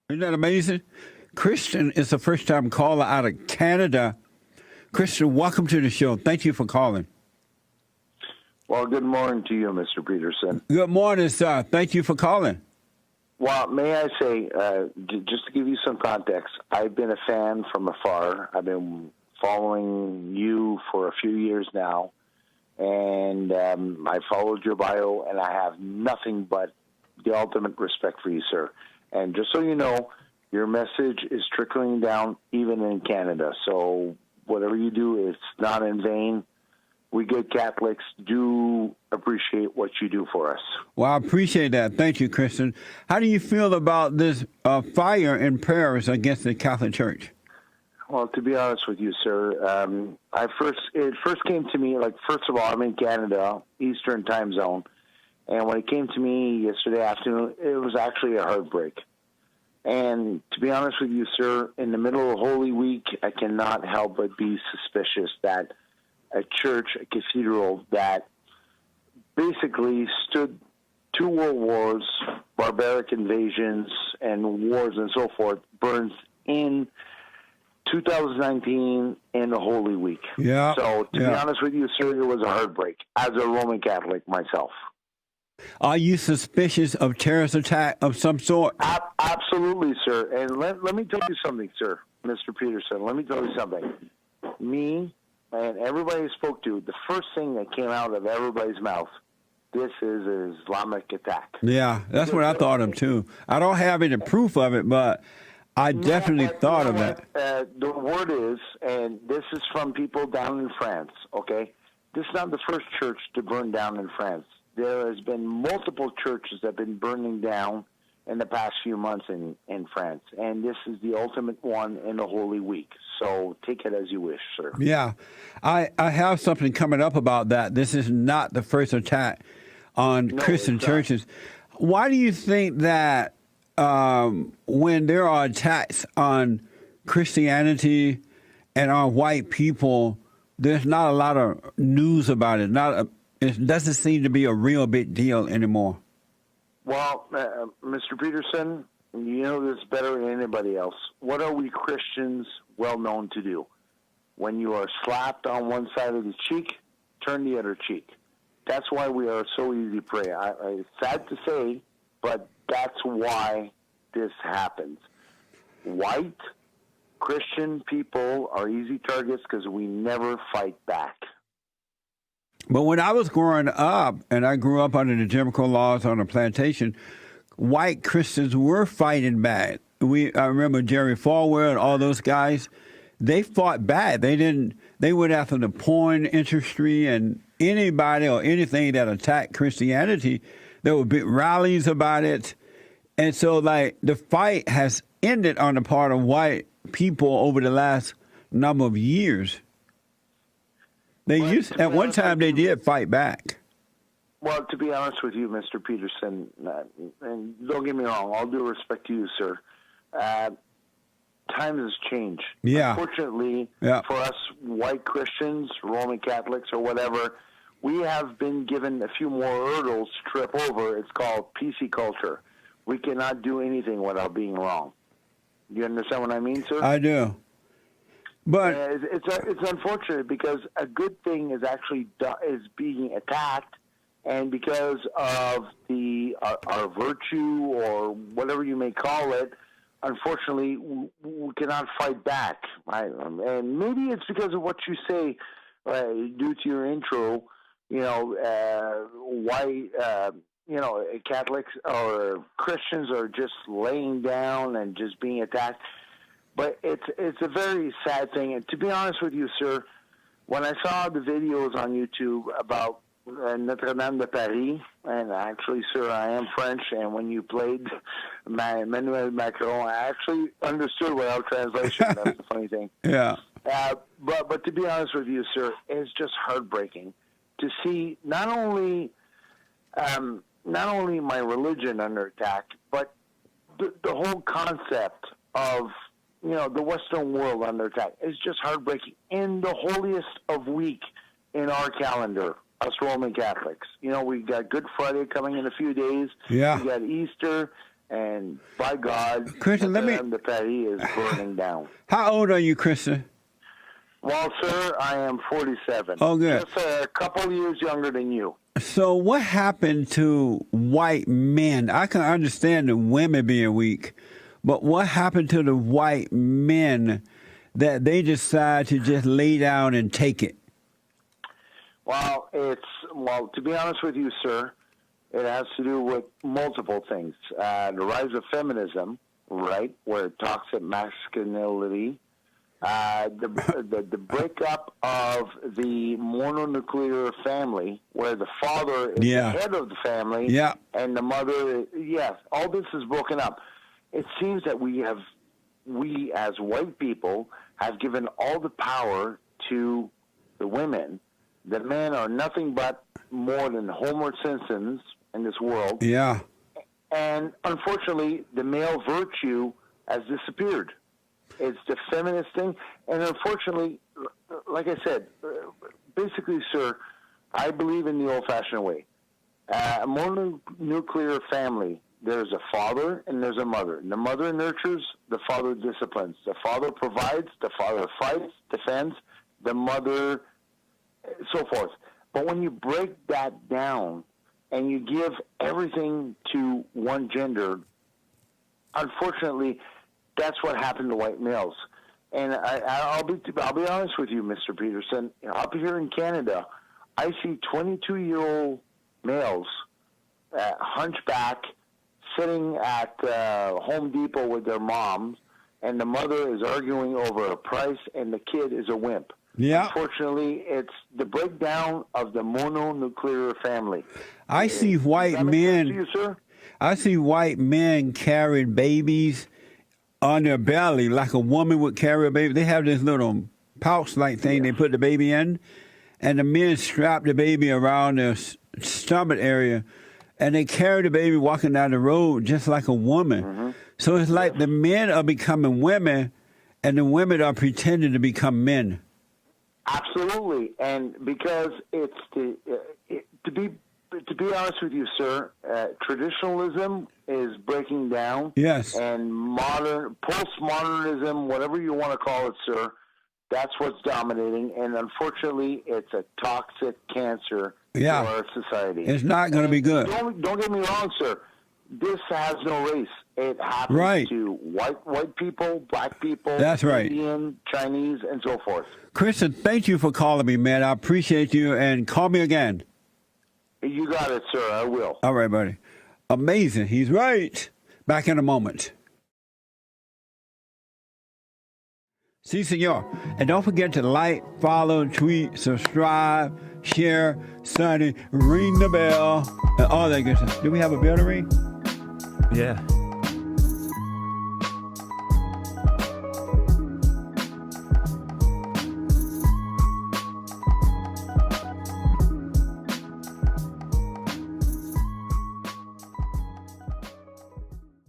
Isn't that amazing? Christian is the first time caller out of Canada. Christian, welcome to the show. Thank you for calling. Well, good morning to you, Mr. Peterson. Good morning, sir. Thank you for calling. Well, may I say, just to give you some context, I've been a fan from afar. I've been following you for a few years now, and I followed your bio, and I have nothing but the ultimate respect for you, sir. And just so you know, your message is trickling down even in Canada. So whatever you do, it's not in vain. We good Catholics do appreciate what you do for us. Well, I appreciate that. Thank you, Christian. How do you feel about this fire in Paris against the Catholic Church? Well, to be honest with you, sir, it first came to me, first of all, I'm in Canada, Eastern time zone. And when it came to me yesterday afternoon, it was actually a heartbreak. And to be honest with you, sir, in the middle of Holy Week, I cannot help but be suspicious that a church, a cathedral that basically stood 2 world wars, barbaric invasions, and wars and so forth, burns in 2019 in the Holy Week. Yeah. So to be honest with you, sir, it was a heartbreak as a Roman Catholic myself. Are you suspicious of terrorist attack of some sort? Absolutely, sir. And let me tell you something, sir, Mr. Peterson. Let me tell you something. Me and everybody I spoke to, the first thing that came out of everybody's mouth, this is an Islamic attack. Yeah, that's what I thought of, too. I don't have any proof of it, but I definitely thought of that. The word is, and this is from people down in France, okay? This is not the first church to burn down in France. There has been multiple churches that have been burning down in the past few months in France, and this is the ultimate one in the Holy Week. So take it as you wish, sir. Yeah, I have something coming up about that. This is not the first attack on Christian churches. Why do you think that when there are attacks on Christianity and on white people, there's not a lot of news about it? It doesn't seem to be a real big deal anymore. Well, Mr. Peterson, you know this better than anybody else. What are we Christians well known to do? When you are slapped on one side of the cheek, turn the other cheek. That's why we are so easy prey. It's sad to say, but that's why this happens. White Christian people are easy targets because we never fight back. But when I was growing up, and I grew up under the Jim Crow laws on a plantation, white Christians were fighting back. I remember Jerry Falwell and all those guys. They fought back. They went after the porn industry and anybody or anything that attacked Christianity. There were big rallies about it. And so, the fight has ended on the part of white people over the last number of years. At one time, they did fight back. Well, to be honest with you, Mr. Peterson, and don't get me wrong, all due respect to you, sir, times has changed. Yeah. Unfortunately, for us white Christians, Roman Catholics, or whatever, we have been given a few more hurdles to trip over. It's called PC culture. We cannot do anything without being wrong. Do you understand what I mean, sir? I do. But it's unfortunate because a good thing is actually is being attacked, and because of our virtue or whatever you may call it, unfortunately we cannot fight back. And maybe it's because of what you say, due to your intro. Why Catholics or Christians are just laying down and just being attacked. But it's a very sad thing. And to be honest with you, sir, when I saw the videos on YouTube about Notre-Dame de Paris, and actually, sir, I am French, and when you played Emmanuel Macron, I actually understood without translation. That was the funny thing. Yeah. But to be honest with you, sir, it's just heartbreaking to see not only my religion under attack, but the whole concept of the Western world under attack. It's just heartbreaking. In the holiest of week in our calendar, us Roman Catholics, we got Good Friday coming in a few days. Yeah. We got Easter, And by God, Christian, the petty is burning down. How old are you, Christian? Well, sir, I am 47. Oh, good. Just a couple years younger than you. So what happened to white men? I can understand the women being weak, but what happened to the white men that they decide to just lay down and take it? Well, to be honest with you, sir, it has to do with multiple things. The rise of feminism, right, where toxic masculinity, the breakup of the mononuclear family, where the father is the head of the family, and the mother, all this is broken up. It seems that we as white people have given all the power to the women. The men are nothing but more than Homer Simpsons in this world. Yeah. And unfortunately, the male virtue has disappeared. It's the feminist thing. And unfortunately, like I said, basically, sir, I believe in the old-fashioned way. A mononuclear family, there's a father and there's a mother. The mother nurtures, the father disciplines. The father provides, the father fights, defends, the mother, so forth. But when you break that down and you give everything to one gender, unfortunately, that's what happened to white males. And I'll be honest with you, Mr. Peterson. Up here in Canada, I see 22-year-old males, hunchback, sitting at Home Depot with their moms, and the mother is arguing over a price, and the kid is a wimp. Yeah. Unfortunately, it's the breakdown of the mononuclear family. I see white men. To you, sir? I see white men carrying babies on their belly like a woman would carry a baby. They have this little pouch-like thing they put the baby in, and the men strap the baby around their stomach area, and they carry the baby walking down the road just like a woman. Mm-hmm. So it's like the men are becoming women, and the women are pretending to become men. Absolutely, and because it's to be honest with you, sir, traditionalism is breaking down. Yes, and postmodernism, whatever you want to call it, sir, that's what's dominating, and unfortunately, it's a toxic cancer to our society. It's not going to be good. Don't get me wrong, sir. This has no race. It happens to white people, black people, that's right, Indian, Chinese, and so forth. Christian, thank you for calling me, man. I appreciate you, and call me again. You got it, sir. I will. All right, buddy. Amazing. He's right. Back in a moment. Si, senor. And don't forget to like, follow, tweet, subscribe, share, study, ring the bell, and all that good stuff. Do we have a bell to ring? Yeah.